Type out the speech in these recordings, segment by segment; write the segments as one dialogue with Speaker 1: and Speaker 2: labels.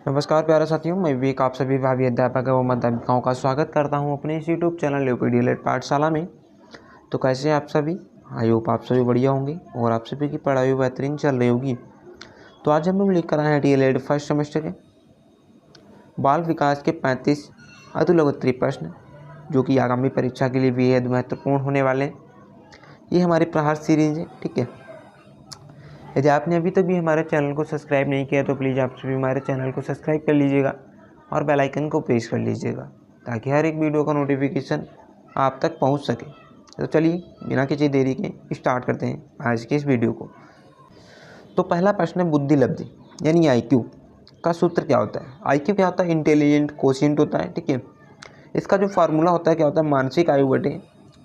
Speaker 1: नमस्कार प्यारे साथियों, मैं विवेक आप सभी भावी अध्यापक एवं अध्यापिकाओं का स्वागत करता हूं अपने इस यूट्यूब चैनल यूपीडीएलएड पाठशाला में। तो कैसे हैं आप सभी? आई होप आप सभी बढ़िया होंगे और आप सभी की पढ़ाई बेहतरीन चल रही होगी। तो आज हम लोग लेकर आए हैं डीएलएड फर्स्ट सेमेस्टर के बाल विकास के 35 अधोलोकोत्तरीय प्रश्न, जो कि आगामी परीक्षा के लिए बेहद महत्वपूर्ण होने वाले हैं। ये हमारी प्रहार सीरीज है, ठीक है। यदि आपने अभी तक भी हमारे चैनल को सब्सक्राइब नहीं किया तो प्लीज़ आप सभी हमारे चैनल को सब्सक्राइब कर लीजिएगा और बेल आइकन को प्रेस कर लीजिएगा, ताकि हर एक वीडियो का नोटिफिकेशन आप तक पहुंच सके। तो चलिए बिना किसी देरी के स्टार्ट करते हैं आज के इस वीडियो को। तो पहला प्रश्न है बुद्धि लब्धि यानी IQ का सूत्र क्या होता है। IQ क्या होता है? इंटेलिजेंट कोशिएंट होता है, ठीक है। इसका जो फार्मूला होता है क्या होता है? मानसिक आयु बटे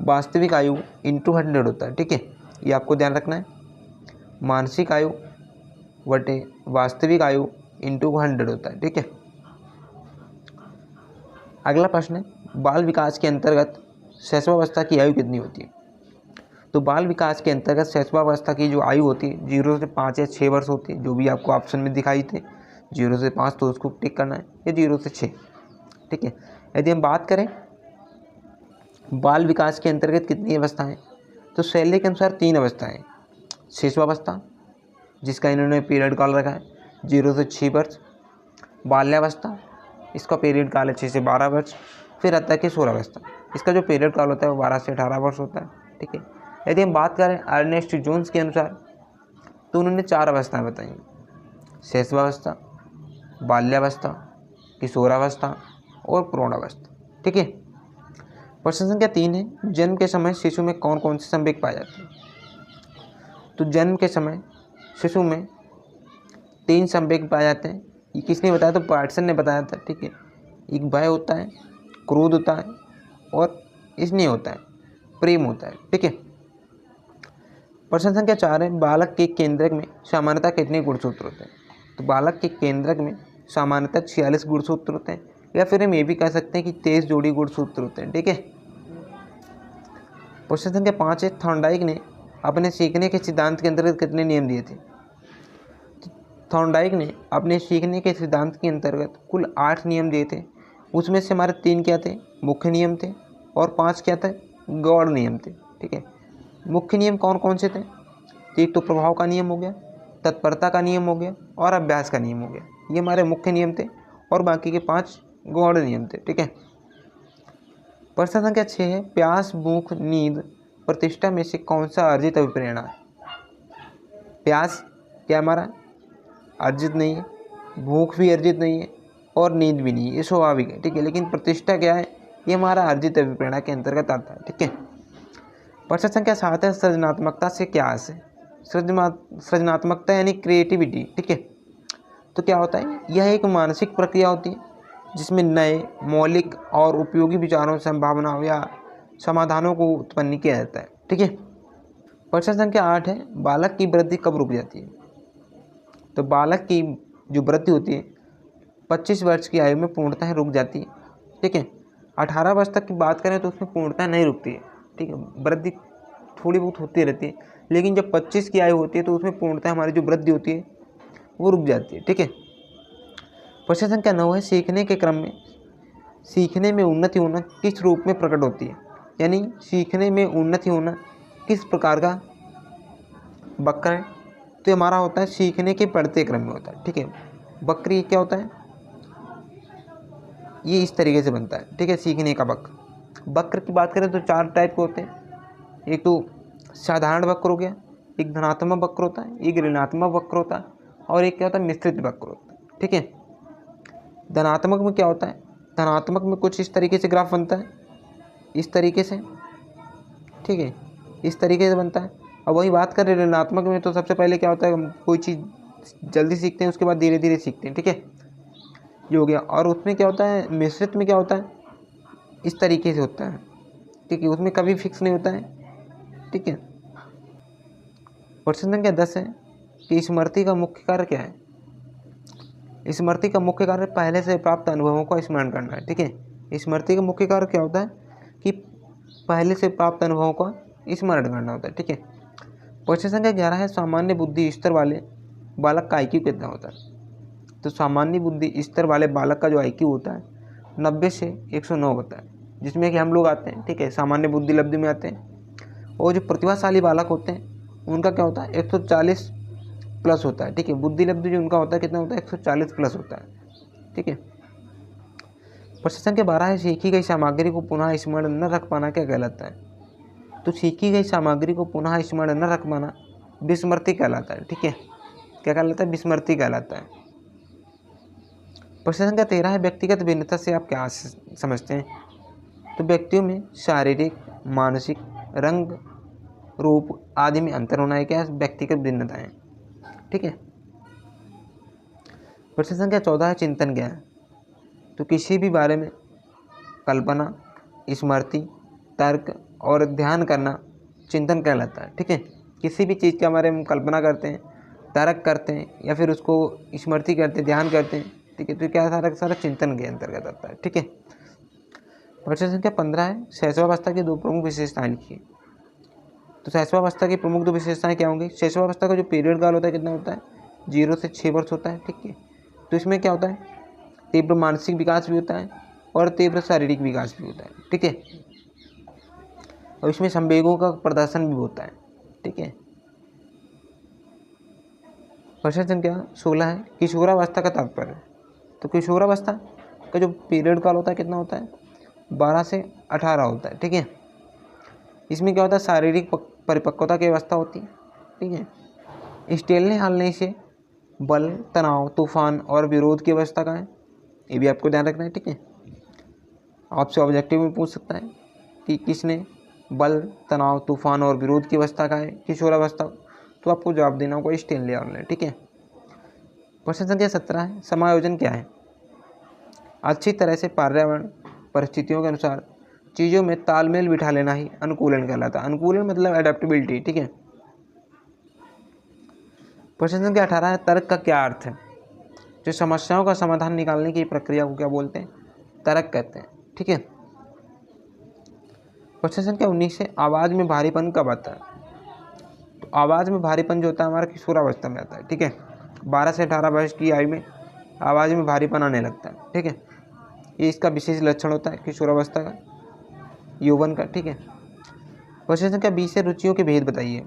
Speaker 1: वास्तविक आयु इंटू 100 होता है, ठीक है। ये आपको ध्यान रखना है। मानसिक आयु बटे वास्तविक आयु इंटू 100 होता है, ठीक है। अगला प्रश्न है बाल विकास के अंतर्गत शैशवावस्था की आयु कितनी होती है। तो बाल विकास के अंतर्गत शैशवावस्था की जो आयु होती है 0 से 5 या 6 वर्ष होती है, जो भी आपको ऑप्शन में दिखाई थे। 0 से 5 तो उसको टिक करना है, या 0 से 6, ठीक है। यदि हम बात करें बाल विकास के अंतर्गत कितनी अवस्थाएं, तो शैली के अनुसार 3 अवस्थाएं। शिशुअवस्था, जिसका इन्होंने पीरियड काल रखा है 0 से 6 वर्ष। बाल्यावस्था, इसका पीरियड काल है 6 से 12 वर्ष। फिर आता है किशोरावस्था, इसका जो पीरियड काल होता है वो 12 से 18 वर्ष होता है, ठीक है। यदि हम बात करें अर्नेस्ट जोन्स के अनुसार, तो उन्होंने 4 अवस्थाएं बताई: शैशवावस्था, बाल्यावस्था, किशोरावस्था और प्रौढ़ावस्था, ठीक है। प्रश्न संख्या 3 है जन्म के समय शिशु में कौन कौन से संवेग पाए जाते हैं। तो जन्म के समय शिशु में 3 संवेग पाए जाते हैं। ये किसने बताया? तो पार्टसन ने बताया था, ठीक है। एक भय होता है, क्रोध होता है और स्नेह होता है, प्रेम होता है, ठीक है। प्रश्न संख्या 4 है बालक के केंद्रक में सामान्यतः कितने गुणसूत्र होते हैं। तो बालक के केंद्रक में सामान्यतः 46 गुणसूत्र होते हैं, या फिर हम ये भी कह सकते हैं कि 23 जोड़ी गुणसूत्र होते हैं, ठीक है। प्रश्न संख्या 5 है थॉर्नडाइक ने अपने सीखने के सिद्धांत के अंतर्गत कितने नियम दिए थे। थॉर्नडाइक ने अपने सीखने के सिद्धांत के अंतर्गत कुल 8 नियम दिए थे। उसमें से हमारे 3 क्या थे? मुख्य नियम थे, और 5 क्या थे? गौड़ नियम थे, ठीक है। मुख्य नियम कौन कौन से थे? एक तो प्रभाव का नियम हो गया, तत्परता का नियम हो गया और अभ्यास का नियम हो गया। ये हमारे मुख्य नियम थे, और बाकी के 5 गौड़ नियम थे, ठीक है। प्रश्न संख्या 6 है प्यास, भूख, नींद, प्रतिष्ठा में से कौन सा अर्जित अभिप्रेरणा है। प्यास क्या हमारा अर्जित नहीं है, भूख भी अर्जित नहीं है और नींद भी नहीं है, ये स्वाभाविक है, ठीक है। लेकिन प्रतिष्ठा क्या है? ये हमारा अर्जित अभिप्रेरणा के अंतर्गत आता है, ठीक है। प्रश्न संख्या 7 है सृजनात्मकता से क्या आस है। सृजनात्मकता यानी क्रिएटिविटी, ठीक है। तो क्या होता है? यह एक मानसिक प्रक्रिया होती है जिसमें नए, मौलिक और उपयोगी विचारों, संभावनाओं या समाधानों को उत्पन्न किया जाता है, ठीक है। प्रश्न संख्या 8 है बालक की वृद्धि कब रुक जाती है। तो बालक की जो वृद्धि होती है 25 वर्ष की आयु में पूर्णतः रुक जाती है, ठीक है। 18 वर्ष तक की बात करें तो उसमें पूर्णतः नहीं रुकती है, ठीक है। वृद्धि थोड़ी बहुत होती रहती है, लेकिन जब 25 की आयु होती है तो उसमें पूर्णतः हमारी जो वृद्धि होती है वो रुक जाती है, ठीक है। प्रश्न संख्या 9 है सीखने के क्रम में सीखने में उन्नति होना किस रूप में प्रकट होती है। यानी सीखने में उन्नति होना किस प्रकार का वक्र है। तो हमारा होता है सीखने के बढ़ते क्रम में होता है, ठीक है। वक्र ये क्या होता है? ये इस तरीके से बनता है, ठीक है। सीखने का वक्र की बात करें तो 4 टाइप के होते हैं। एक तो साधारण वक्र हो गया, एक धनात्मक वक्र होता है, एक ऋणात्मक वक्र होता है, और एक क्या होता है? मिश्रित वक्र होता है, ठीक है। धनात्मक में क्या होता है? धनात्मक में कुछ इस तरीके से ग्राफ बनता है, इस तरीके से, ठीक है, इस तरीके से बनता है। अब वही बात करें ऋणात्मक में, तो सबसे पहले क्या होता है? हम कोई चीज़ जल्दी सीखते हैं, उसके बाद धीरे धीरे सीखते हैं, ठीक है, ये हो गया। और उसमें क्या होता है? मिश्रित में क्या होता है? इस तरीके से होता है, ठीक है, उसमें कभी फिक्स नहीं होता है, ठीक है। प्रश्न संख्या 10 है कि स्मृति का मुख्य कार्य क्या है। स्मृति का मुख्य कार्य पहले से प्राप्त अनुभवों का स्मरण करना है, ठीक है। स्मृति का मुख्य कार्य क्या होता है? कि पहले से प्राप्त अनुभवों का स्मरण करना होता है, ठीक है। प्रश्न संख्या 11 है सामान्य बुद्धि स्तर वाले बालक का IQ कितना होता है। तो सामान्य बुद्धि स्तर वाले बालक का जो IQ होता है 90 से 109 होता है, जिसमें कि हम लोग आते हैं, ठीक है, सामान्य बुद्धि लब्धि में आते हैं। और जो प्रतिभाशाली बालक होते हैं उनका क्या होता है 140 प्लस होता है, ठीक है। बुद्धि लब्धि जो उनका होता है कितना होता है 140 प्लस होता है, ठीक है। प्रश्न संख्या 12 है, सीखी गई सामग्री को पुनः स्मरण न रख पाना क्या कहलाता है? तो सीखी गई सामग्री को पुनः स्मरण न रख पाना विस्मृति कहलाता है, ठीक है। क्या कहलाता है? विस्मृति कहलाता है। प्रश्न संख्या 13 है, व्यक्तिगत भिन्नता से आप क्या समझते हैं? तो व्यक्तियों में शारीरिक, मानसिक, रंग, रूप आदि में अंतर होना है क्या? व्यक्तिगत भिन्नताएं, ठीक है। प्रश्न संख्या 14 है, चिंतन क्या है? तो किसी भी बारे में कल्पना, स्मृति, तर्क और ध्यान करना चिंतन कहलाता है, ठीक है। किसी भी चीज़ के बारे में कल्पना करते हैं, तर्क करते हैं या फिर उसको स्मृति करते हैं, ध्यान करते हैं, ठीक है, तो क्या सारा चिंतन के अंतर्गत आता है, ठीक है। प्रश्न संख्या 15 है, शैशवावस्था की दो प्रमुख विशेषताएं लिखिए। तो शैशवावस्था की प्रमुख दो विशेषताएं क्या होंगी? शैशवावस्था का जो पीरियड काल होता है कितना होता है? 0 से 6 वर्ष होता है, ठीक है। तो इसमें क्या होता है? तीव्र मानसिक विकास भी होता है और तीव्र शारीरिक विकास भी होता है, ठीक है। और इसमें संवेगों का प्रदर्शन भी होता है, ठीक है। प्रश्न संख्या 16 है, किशोरावस्था का तात्पर्य। तो किशोरावस्था का जो पीरियड काल होता है कितना होता है? 12 से 18 होता है, ठीक है। इसमें क्या होता है? शारीरिक परिपक्वता की अवस्था होती है, ठीक है। स्टेलने हालने से बल, तनाव, तूफान और विरोध की अवस्था का है, ये भी आपको ध्यान रखना है, ठीक है। आपसे ऑब्जेक्टिव में पूछ सकता है कि किसने बल, तनाव, तूफान और विरोध की अवस्था का है किशोरावस्था, तो आपको जवाब देना होगा स्टेनले हालने, ठीक है। प्रश्न संख्या 17 है, समायोजन क्या है? अच्छी तरह से पर्यावरण परिस्थितियों के अनुसार चीज़ों में तालमेल बिठा लेना ही अनुकूलन कहलाता है। अनुकूलन मतलब एडेप्टेबिलिटी, ठीक है। प्रश्न संख्या 18 है, तर्क का क्या अर्थ है? जो समस्याओं का समाधान निकालने की प्रक्रिया को क्या बोलते हैं? तर्क कहते हैं, ठीक है। प्रश्न संख्या 19 है, आवाज़ में भारीपन कब आता है? तो आवाज़ में भारीपन जो होता है हमारा किशोरावस्था में आता है, ठीक है। 12 से 18 वर्ष की आयु में आवाज़ में भारीपन आने लगता है, ठीक है। ये इसका विशेष लक्षण होता है किशोरावस्था का, यौवन का, ठीक है। प्रश्न संख्या 20 है, रुचियों के भेद बताइए।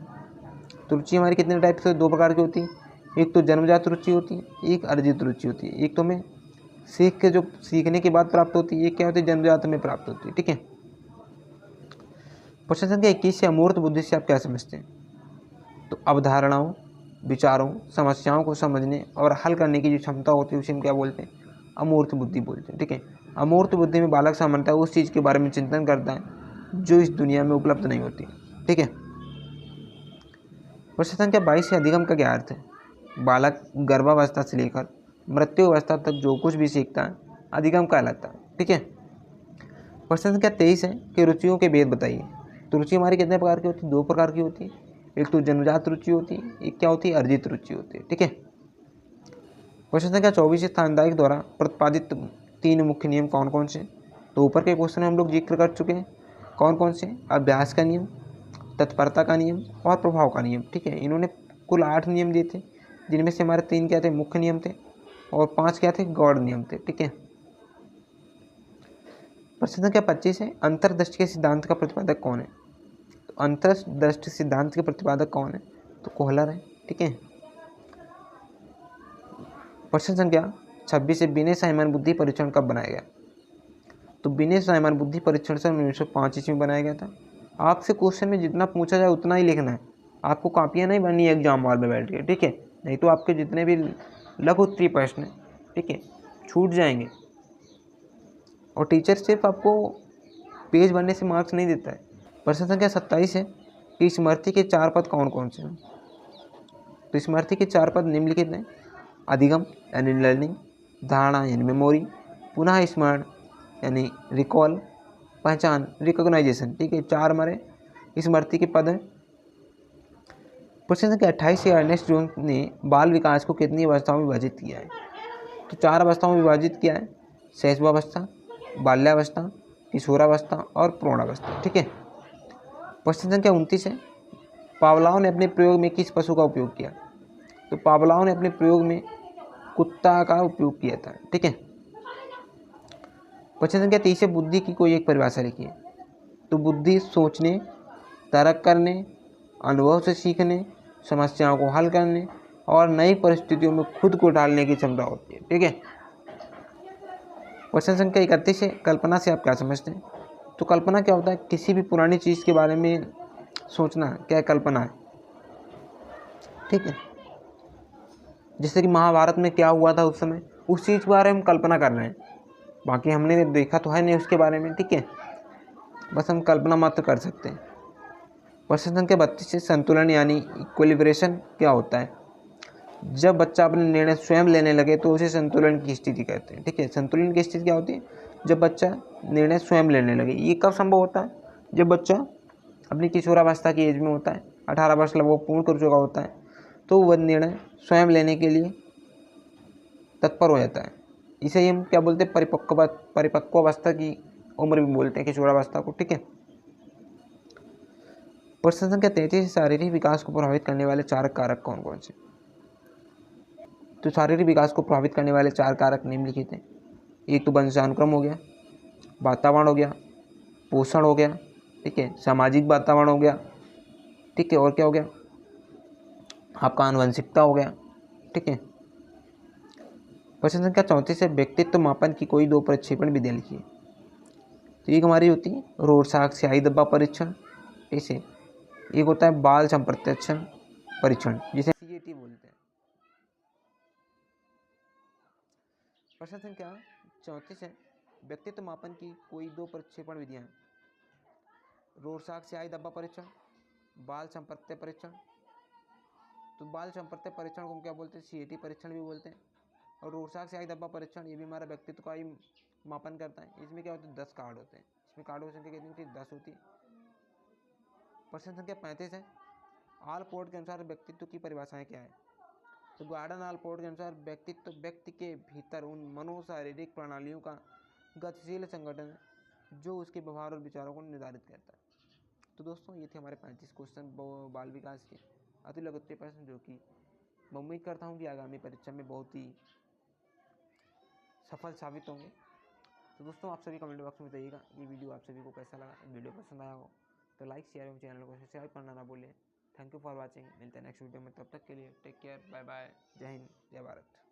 Speaker 1: तो रुचि हमारी कितने टाइप से? 2 प्रकार की होती है। एक तो जन्मजात रुचि होती है, एक अर्जित रुचि होती है। एक तो हमें सीखने के बाद प्राप्त होती है, एक क्या होती है? जन्मजात में प्राप्त होती है, ठीक है। प्रश्न संख्या 21 से, अमूर्त बुद्धि से आप क्या समझते हैं? तो अवधारणाओं, विचारों, समस्याओं को समझने और हल करने की जो क्षमता होती है उसे हम क्या बोलते हैं? अमूर्त बुद्धि बोलते हैं, ठीक है। अमूर्त बुद्धि में बालक सामान्यतः उस चीज़ के बारे में चिंतन करता है जो इस दुनिया में उपलब्ध नहीं होती, ठीक है। प्रश्न संख्या 22 से, अधिगम का क्या अर्थ है? बालक गर्भावस्था से लेकर मृत्यु अवस्था तक जो कुछ भी सीखता है अधिगम कहलाता है, ठीक है। प्रश्न संख्या 23 है कि रुचियों के भेद बताइए। तो रुचि हमारी कितने प्रकार की होती है? 2 प्रकार की होती है। एक तो जन्मजात रुचि होती है, एक क्या होती है? अर्जित रुचि होती है, ठीक है। क्वेश्चन संख्या 24 है, स्थानदायिक द्वारा प्रतिपादित 3 मुख्य नियम कौन कौन से? तो ऊपर के क्वेश्चन में हम लोग जिक्र कर चुके हैं कौन कौन से? अभ्यास का नियम, तत्परता का नियम और प्रभाव का नियम, ठीक है। इन्होंने कुल 8 नियम दिए थे, जिनमें से हमारे 3 क्या थे? मुख्य नियम थे और 5 क्या थे? गौड़ नियम थे, ठीक है। प्रश्न संख्या 25 है, अंतर्दृष्टि के सिद्धांत का प्रतिपादक कौन है? तो अंतर्दृष्टि सिद्धांत के प्रतिपादक कौन है? तो कोहलर है, ठीक है। प्रश्न संख्या 26 है, बिने साइमन बुद्धि परीक्षण कब बनाया गया? तो बिने साइमन बुद्धि परीक्षण से 1905 ईस्वी में बनाया गया था। आपसे क्वेश्चन में जितना पूछा जाए उतना ही लिखना है, आपको कॉपियाँ नहीं बननी है एग्जाम हॉल में बैठ के, ठीक है। नहीं तो आपके जितने भी लघु उत्तरीय प्रश्न हैं, ठीक है, छूट जाएंगे और टीचर सिर्फ आपको पेज भरने से मार्क्स नहीं देता है। प्रश्न संख्या 27 है कि स्मृति के 4 पद कौन कौन से हैं? तो स्मृति के 4 पद निम्नलिखित हैं: अधिगम यानी लर्निंग, धारणा यानी मेमोरी, पुनः स्मरण यानी रिकॉल, पहचान रिकॉग्नाइजेशन, ठीक है। 4 हमारे स्मृति के पद हैं। प्रश्न संख्या 28 से, अर्नेस्ट जोन्स ने बाल विकास को कितनी अवस्थाओं में विभाजित किया है? तो 4 अवस्थाओं में विभाजित किया है: शैशवावस्था, बाल्यावस्था, किशोरावस्था और प्रौढ़ावस्था, ठीक है। प्रश्न संख्या 29 है, पावलोव ने अपने प्रयोग में किस पशु का उपयोग किया? तो पावलोव ने अपने प्रयोग में कुत्ता का उपयोग किया था। ठीक है। प्रश्न संख्या 30 है, बुद्धि की कोई एक परिभाषा लिखिए। तो बुद्धि सोचने, तर्क करने, अनुभव से सीखने, समस्याओं को हल करने और नई परिस्थितियों में खुद को ढालने की क्षमता होती है। ठीक है। क्वेश्चन संख्या 31 है, कल्पना से आप क्या समझते हैं? तो कल्पना क्या होता है? किसी भी पुरानी चीज़ के बारे में सोचना क्या कल्पना है। ठीक है। जैसे कि महाभारत में क्या हुआ था उस समय, उस चीज़ के बारे में हम कल्पना कर रहे हैं, बाकी हमने देखा तो है नहीं उसके बारे में। ठीक है, बस हम कल्पना मात्र कर सकते हैं। क्वेश्चन संख्या 32 से संतुलन यानी इक्विलिब्रेशन क्या होता है? जब बच्चा अपने निर्णय स्वयं लेने लगे तो उसे संतुलन की स्थिति कहते हैं। ठीक है, संतुलन की स्थिति क्या होती है? जब बच्चा निर्णय स्वयं लेने लगे। ये कब संभव होता है? जब बच्चा अपनी किशोरावस्था की एज में होता है, 18 वर्ष लगभग पूर्ण कर चुका होता है, तो वह निर्णय स्वयं लेने के लिए तत्पर हो जाता है। इसे हम क्या बोलते हैं? परिपक्व अवस्था की उम्र भी बोलते हैं, किशोरावस्था को। ठीक है। प्रश्न संख्या 33, शारीरिक विकास को प्रभावित करने वाले 4 कारक कौन कौन से? तो शारीरिक विकास को प्रभावित करने वाले 4 कारक निम्नलिखित हैं। एक तो वंशानुक्रम हो गया, वातावरण हो गया, पोषण हो गया, ठीक है, सामाजिक वातावरण हो गया, ठीक है, और क्या हो गया? आपका आनुवंशिकता हो गया। ठीक है। प्रश्न संख्या 34 है, व्यक्तित्व मापन की कोई 2 प्रक्षेपण विधियां लिखिए। तो एक हमारी होती है रोरसाक स्याही धब्बा परीक्षण, ठीक है, एक होता है बाल संप्रत्यक्षण परीक्षण, जिसे CAT बोलते हैं। प्रश्न संख्या 34 है, व्यक्तित्व मापन की कोई 2 प्रक्षेपण विधियां, रोरसाक स्याही धब्बा परीक्षण, बाल संप्रत्य परीक्षण। तो बाल संप्रत्य परीक्षण को हम क्या बोलते हैं? CAT परीक्षण भी बोलते हैं। और रोरसाक स्याही धब्बा परीक्षण, ये भी हमारा व्यक्तित्व का ही मापन करता है। इसमें क्या होता है? 10 कार्ड होते हैं। इसमें कार्डों की संख्या कितनी होती है? 10 होती है। प्रश्न संख्या 35 है, आलपोर्ट के अनुसार व्यक्तित्व की परिभाषाएं क्या है? तो गार्डन आलपोर्ट के अनुसार व्यक्तित्व व्यक्ति के भीतर उन मनोशारीरिक प्रणालियों का गतिशील संगठन है जो उसके व्यवहार और विचारों को निर्धारित करता है। तो दोस्तों, ये थे हमारे 35 क्वेश्चन बाल विकास के अति लोकप्रिय प्रश्न, जो कि मैं उम्मीद करता हूँ कि आगामी परीक्षा में बहुत ही सफल साबित होंगे। तो दोस्तों, आप सभी कमेंट बॉक्स में बताइएगा ये वीडियो आप सभी को कैसा लगा। वीडियो पसंद आया हो तो लाइक शेयर एवं चैनल को सब्सक्राइब करना ना भूलें। Thank you for watching. मिलते हैं नेक्स्ट वीडियो में, तब तक के लिए टेक केयर, बाय बाय, जय हिंद, जय भारत।